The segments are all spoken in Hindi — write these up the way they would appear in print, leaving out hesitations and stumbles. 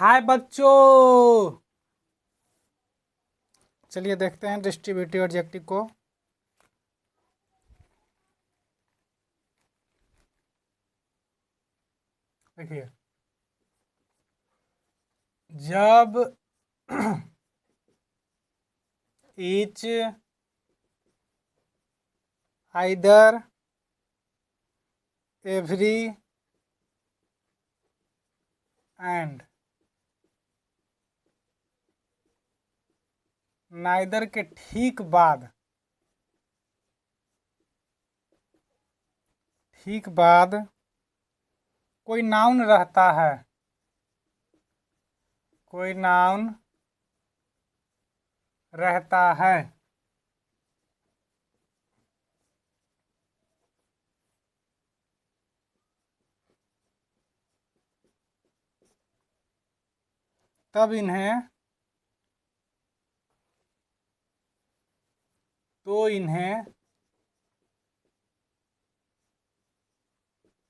हाय बच्चों, चलिए देखते हैं डिस्ट्रीब्यूटिव एडजेक्टिव को। देखिए, जब each, either, every and neither के ठीक बाद कोई नाउन रहता है, कोई नाउन रहता है, तब इन्हें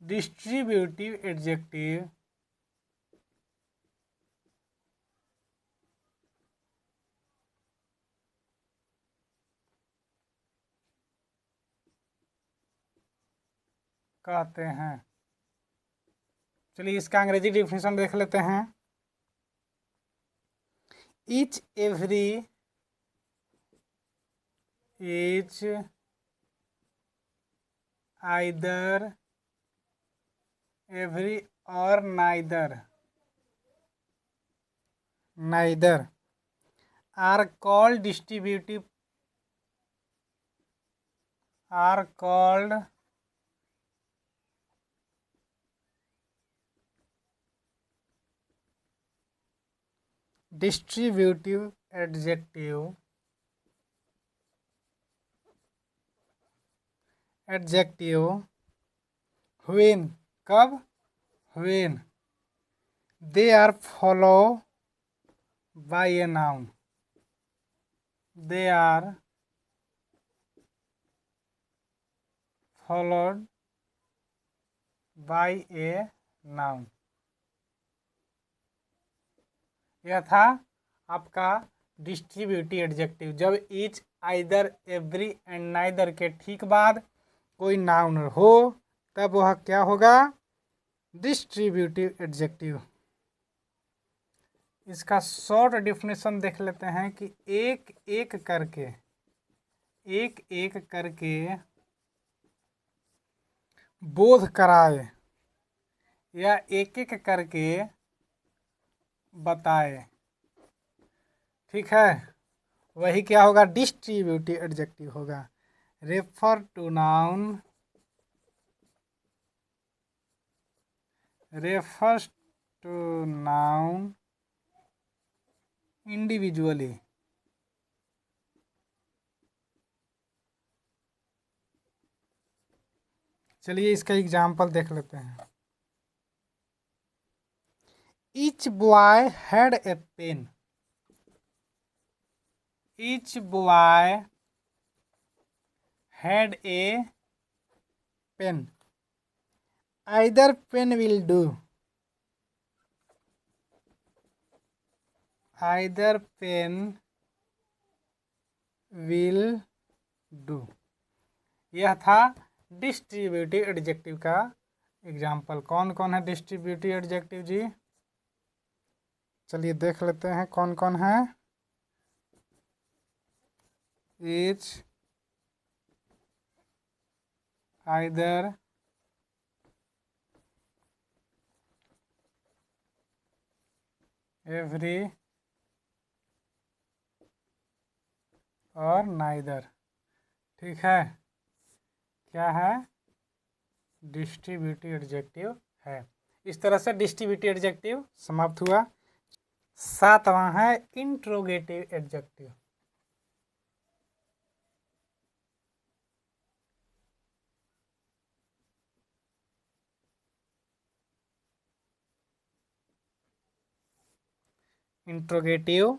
डिस्ट्रीब्यूटिव एडजेक्टिव कहते हैं। चलिए इसका अंग्रेजी डिफिनेशन देख लेते हैं। Each, every, each, either, every और neither are called distributive adjective when, कब, when they are followed by a noun, they are followed by a noun। यह था आपका डिस्ट्रीब्यूटिव एडजेक्टिव। जब each, either, every and neither के ठीक बाद कोई नाउन हो तब वह क्या होगा? Distributive adjective. इसका शॉर्ट डिफिनेशन देख लेते हैं कि एक एक करके बोध कराए या एक एक करके बताए, ठीक है, वही क्या होगा? डिस्ट्रीब्यूटिव एडजेक्टिव होगा। Refer to noun, refers to noun individually। चलिए इसका एग्जाम्पल देख लेते हैं। Each boy had a pen, each boy had a pen, either pen will do, either pen will do। यह था डिस्ट्रीब्यूटिव एडजेक्टिव का एग्जाम्पल। कौन कौन है डिस्ट्रीब्यूटिव एडजेक्टिव जी? चलिए देख लेते हैं कौन कौन है। ईच, आइदर, एवरी और नाइदर, ठीक है, क्या है? डिस्ट्रीब्यूटिव एडजेक्टिव है। इस तरह से डिस्ट्रीब्यूटिव एडजेक्टिव समाप्त हुआ। सातवां है इंट्रोगेटिव एडजेक्टिव। इंट्रोगेटिव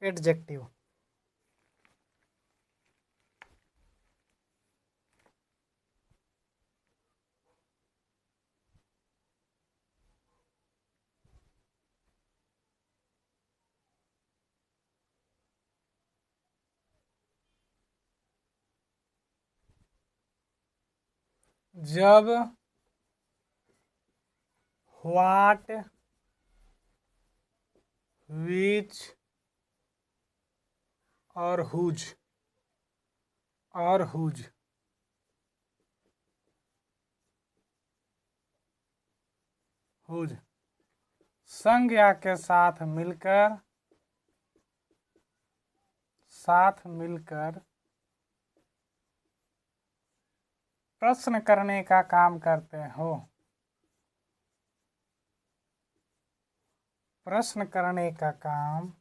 एडजेक्टिव जब व्हाट, विच और हुज संज्ञा के साथ मिलकर प्रश्न करने का काम करते हो। प्रश्न करने का काम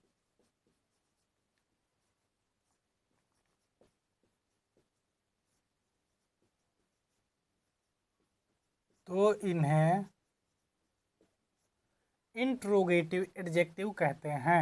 तो इन्हें इंट्रोगेटिव एडजेक्टिव कहते हैं।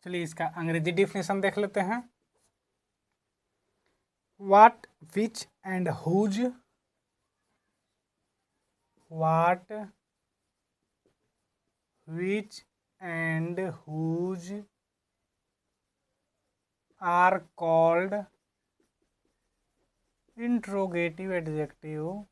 चलिए इसका अंग्रेजी डिफिनेशन देख लेते हैं। What, which and whose, what, which and whose are called interrogative adjective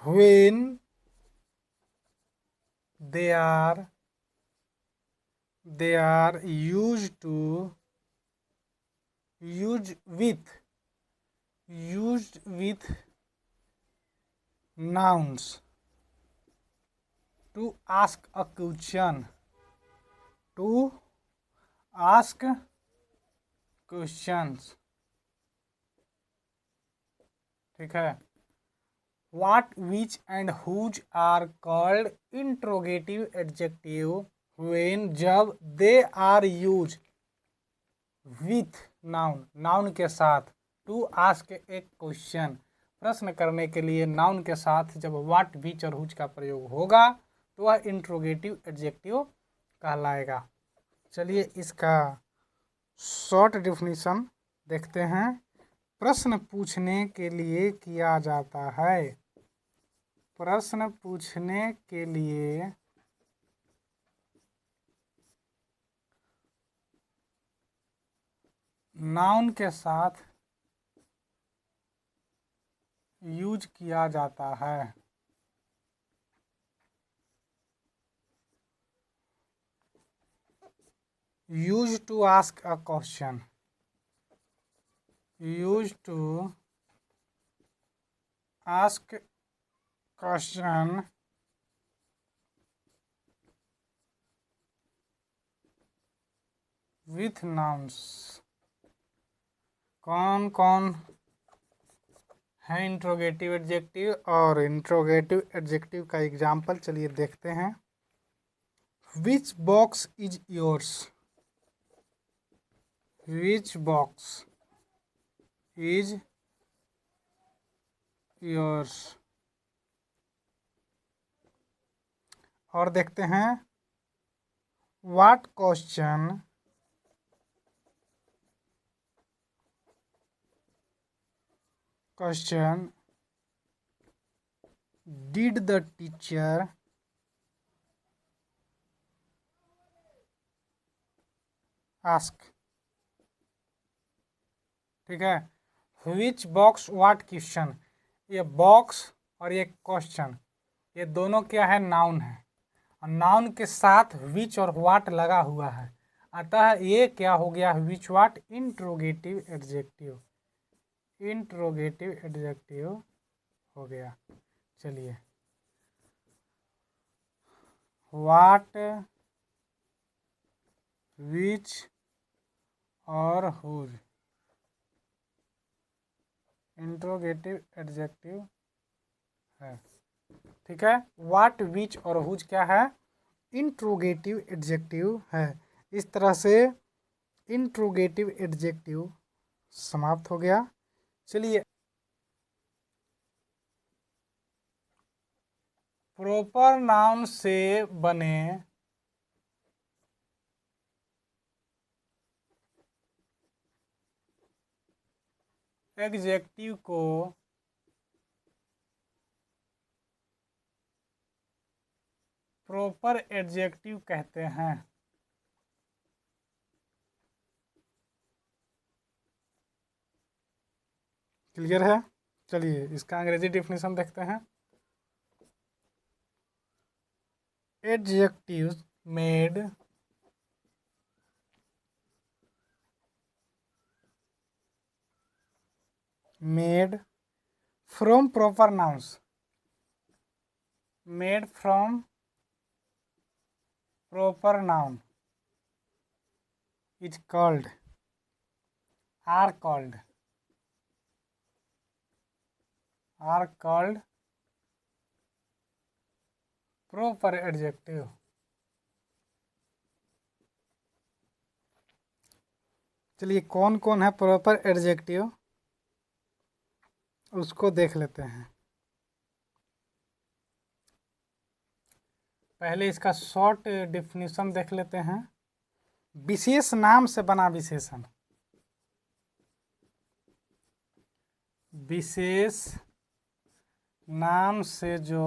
when they are used with nouns to ask a question, ठीक है। What, which and whose are called interrogative adjective when जब they are used with noun के साथ to ask a question, प्रश्न करने के लिए नाउन के साथ जब व्हाट, विच और हुज का प्रयोग होगा तो वह इंट्रोगेटिव एडजेक्टिव कहलाएगा। चलिए इसका शॉर्ट डेफिनेशन देखते हैं। प्रश्न पूछने के लिए किया जाता है। प्रश्न पूछने के लिए नाउन के साथ यूज किया जाता है। Use to ask a question, use to ask question with nouns. कौन कौन है इंट्रोगेटिव एडजेक्टिव और इंट्रोगेटिव एडजेक्टिव का एग्जाम्पल चलिए देखते हैं। Which box is yours, which box is yours. और देखते हैं what question did the teacher ask. ठीक है। विच बॉक्स व्हाट क्वेश्चन, ये बॉक्स और ये क्वेश्चन ये दोनों क्या है, नाउन है और नाउन के साथ विच और व्हाट लगा हुआ है, अतः ये क्या हो गया, विच what interrogative adjective, interrogative adjective हो गया। चलिए व्हाट, विच और हुज इंट्रोगेटिव एडजेक्टिव है। ठीक है। व्हाट, विच और हुज क्या है, इंट्रोगेटिव एडजेक्टिव है। इस तरह से इंट्रोगेटिव एडजेक्टिव समाप्त हो गया। चलिए प्रॉपर नाउन से बने एडजेक्टिव को प्रॉपर एडजेक्टिव कहते हैं। क्लियर है? चलिए इसका अंग्रेजी डिफिनेशन देखते हैं। Adjectives made from proper nouns, made from proper noun is called, are called proper adjective। चलिए कौन कौन है प्रॉपर एडजेक्टिव उसको देख लेते हैं। पहले इसका शॉर्ट डिफिनीशन देख लेते हैं। विशेष नाम से बना विशेषण, विशेष नाम से जो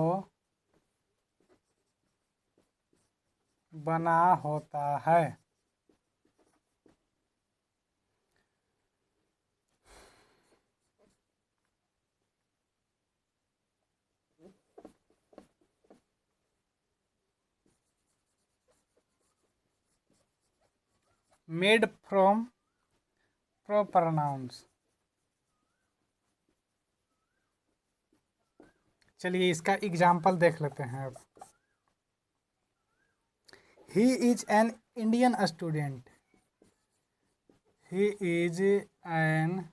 बना होता है। Made from proper nouns. चलिए इसका एग्जाम्पल देख लेते हैं अब। He is an Indian student, he is an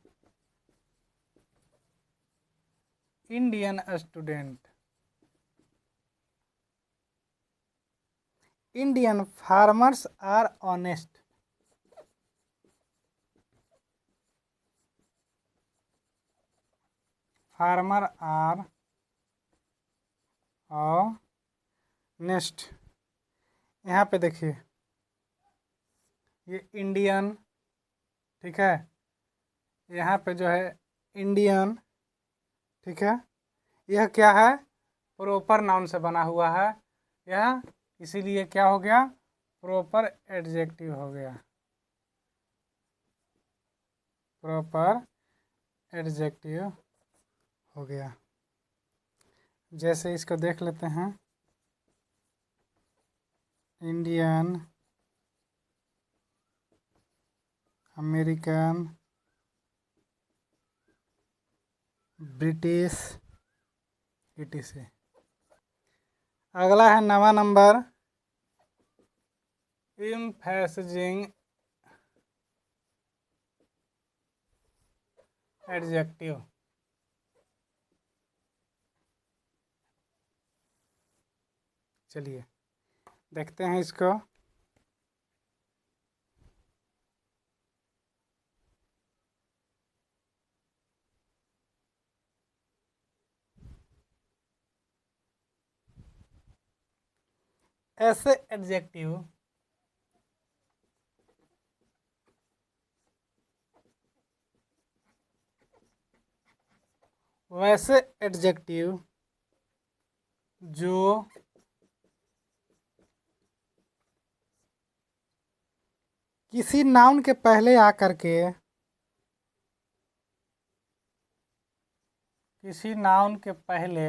Indian student. Indian farmers are honest, farmer are honest. यहाँ पे देखिए ये इंडियन, ठीक है, यहाँ पे जो है इंडियन, ठीक है, यह क्या है? प्रॉपर नाउन से बना हुआ है यह, इसीलिए क्या हो गया? प्रॉपर एडजेक्टिव हो गया, प्रॉपर एडजेक्टिव हो गया। जैसे इसको देख लेते हैं, इंडियन, अमेरिकन, ब्रिटिश, etc। अगला है नवा नंबर, एम्फैसिजिंग एडजेक्टिव। चलिए देखते हैं इसको। ऐसे एडजेक्टिव वैसे एडजेक्टिव जो किसी नाउन के पहले आकर के, किसी नाउन के पहले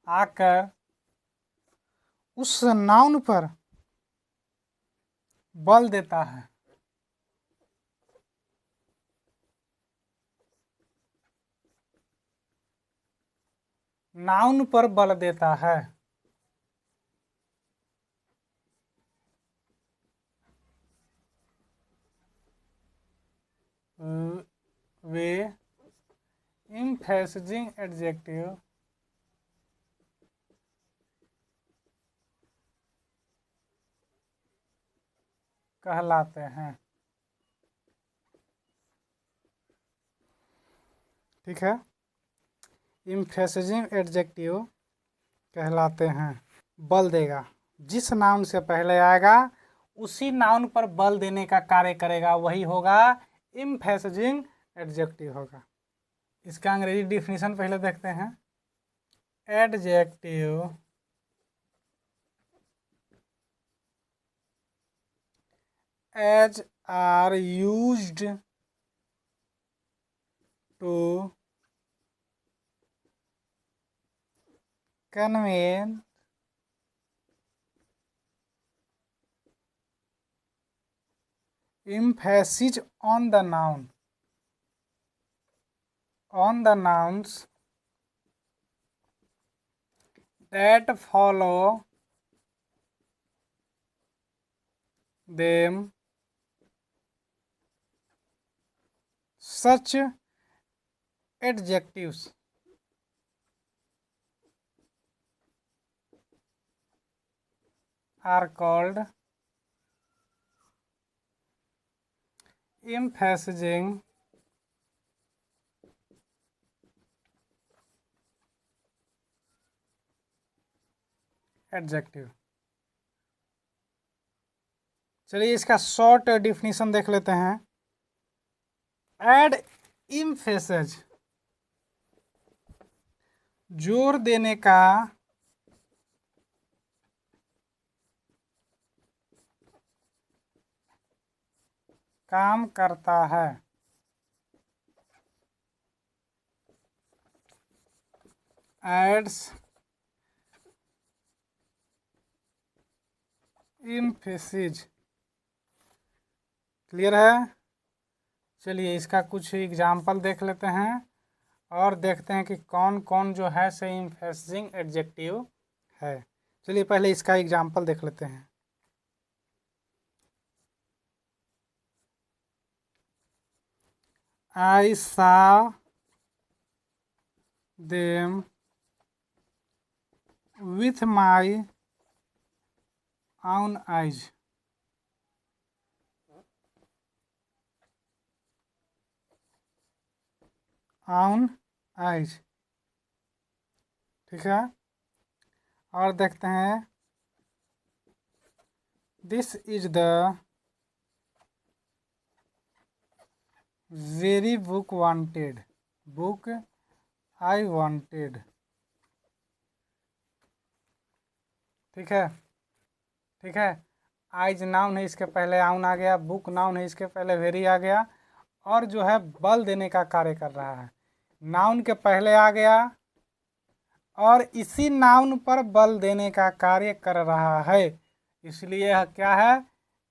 आकर उस नाउन पर बल देता है, नाउन पर बल देता है। वे एम्फैसिजिंग एडजेक्टिव कहलाते हैं। ठीक है, एम्फेसिजिंग एडजेक्टिव कहलाते हैं। बल देगा, जिस नाउन से पहले आएगा उसी नाउन पर बल देने का कार्य करेगा, वही होगा एम्फेसिजिंग एडजेक्टिव होगा। इसका अंग्रेजी डिफिनीशन पहले देखते हैं। Adjective as are used to convey emphasis on the noun, on the nouns that follow them. Such adjectives are called emphasizing adjective. चलिए इसका शॉर्ट डिफिनीशन देख लेते हैं। एड एम्फेसिस, जोर देने का काम करता है। एड्स एम्फेसिस, क्लियर है। चलिए इसका कुछ एग्जाम्पल देख लेते हैं और देखते हैं कि कौन कौन जो है से एम्फेसिजिंग एडजेक्टिव है। चलिए पहले इसका एग्जाम्पल देख लेते हैं। I saw them with my own eyes. own eyes, ठीक है। और देखते हैं, this is the very book wanted, book I wanted, ठीक है। ठीक है, आइज नाउन है, इसके पहले आउन आ गया, बुक नाउन है, इसके पहले वेरी आ गया, और जो है बल देने का कार्य कर रहा है। नाउन के पहले आ गया और इसी नाउन पर बल देने का कार्य कर रहा है, इसलिए यह क्या है,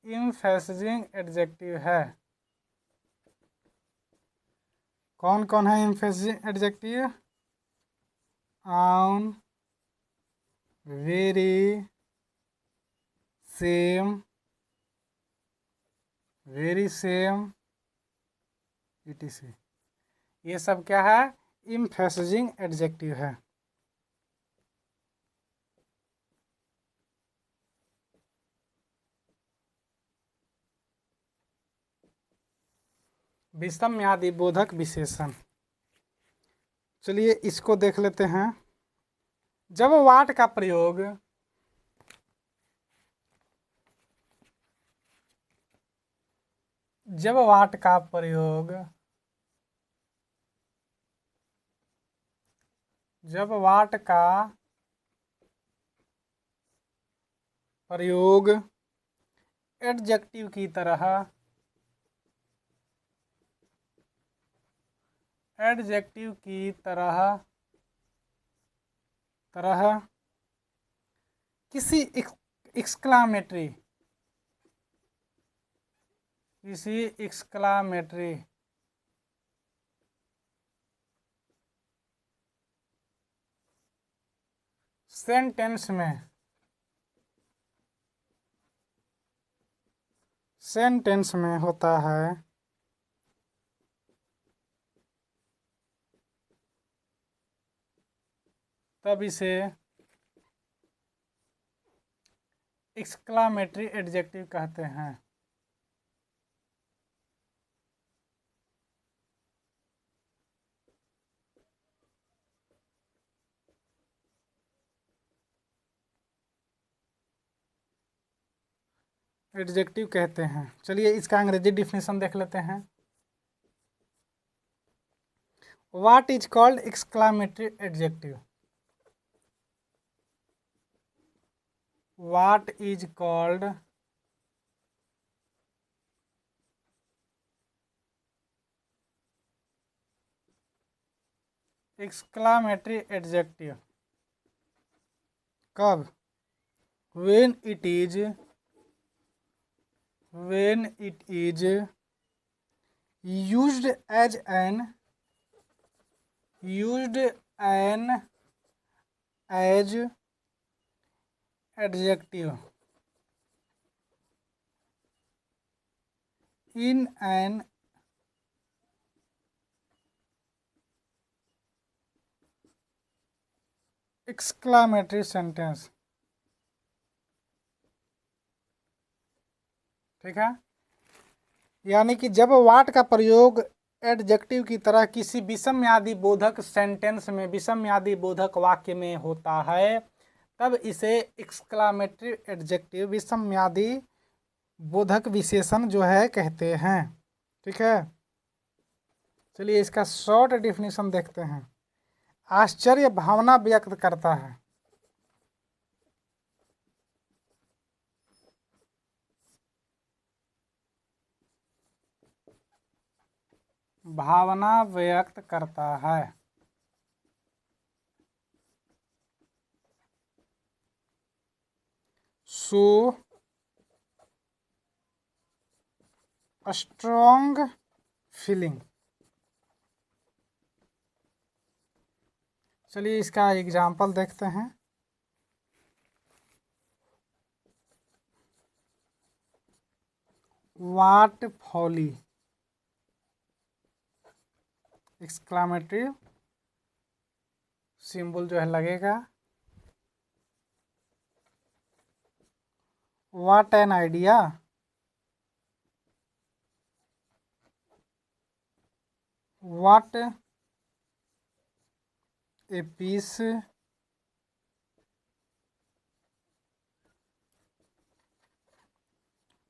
एम्फेसिजिंग एडजेक्टिव है। कौन कौन है emphasizing adjective? On, very, same, very same, etc, ये सब क्या है, एम्फेसिजिंग एडजेक्टिव है। विषम्यादि बोधक विशेषण, चलिए इसको देख लेते हैं। जब वाट का प्रयोग जब वाट का प्रयोग जब वाट का प्रयोग एडजेक्टिव की तरह किसी एक्सक्लामेटरी सेंटेंस में होता है, तब इसे एक्सक्लामेटरी एडजेक्टिव कहते हैं। एडजेक्टिव कहते हैं। चलिए इसका अंग्रेजी डिफिनेशन देख लेते हैं। What is called exclamatory adjective? What is called exclamatory adjective? कब? when it is used as an adjective in an exclamatory sentence। ठीक है, यानी कि जब वाट का प्रयोग एडजेक्टिव की तरह किसी विषमयादि बोधक सेंटेंस में, विषमयादि बोधक वाक्य में होता है, तब इसे एक्सक्लामेटरी एडजेक्टिव, विषमयादि बोधक विशेषण जो है कहते हैं। ठीक है, चलिए इसका शॉर्ट डिफिनेशन देखते हैं। आश्चर्य भावना व्यक्त करता है। भावना व्यक्त करता है। So strong feeling. चलिए इसका एग्जाम्पल देखते हैं। वाट फॉली, एक्सक्लामेटरी सिंबल जो है लगेगा। What an idea, what a piece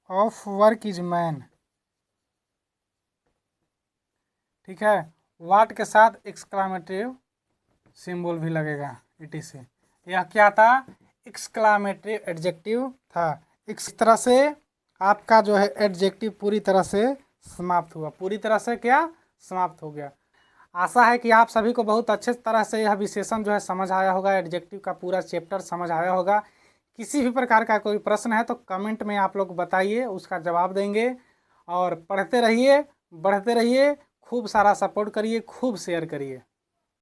of work is man. ठीक है, वाट के साथ एक्सक्लामेटरी सिंबल भी लगेगा etc। यह क्या था? एक्सक्लामेटरी एडजेक्टिव था। इस तरह से आपका जो है एडजेक्टिव पूरी तरह से समाप्त हुआ। पूरी तरह से क्या समाप्त हो गया। आशा है कि आप सभी को बहुत अच्छे तरह से यह विशेषण जो है समझ आया होगा, एडजेक्टिव का पूरा चैप्टर समझ आया होगा। किसी भी प्रकार का कोई प्रश्न है तो कमेंट में आप लोग बताइए, उसका जवाब देंगे। और पढ़ते रहिए, बढ़ते रहिए, खूब सारा सपोर्ट करिए, खूब शेयर करिए।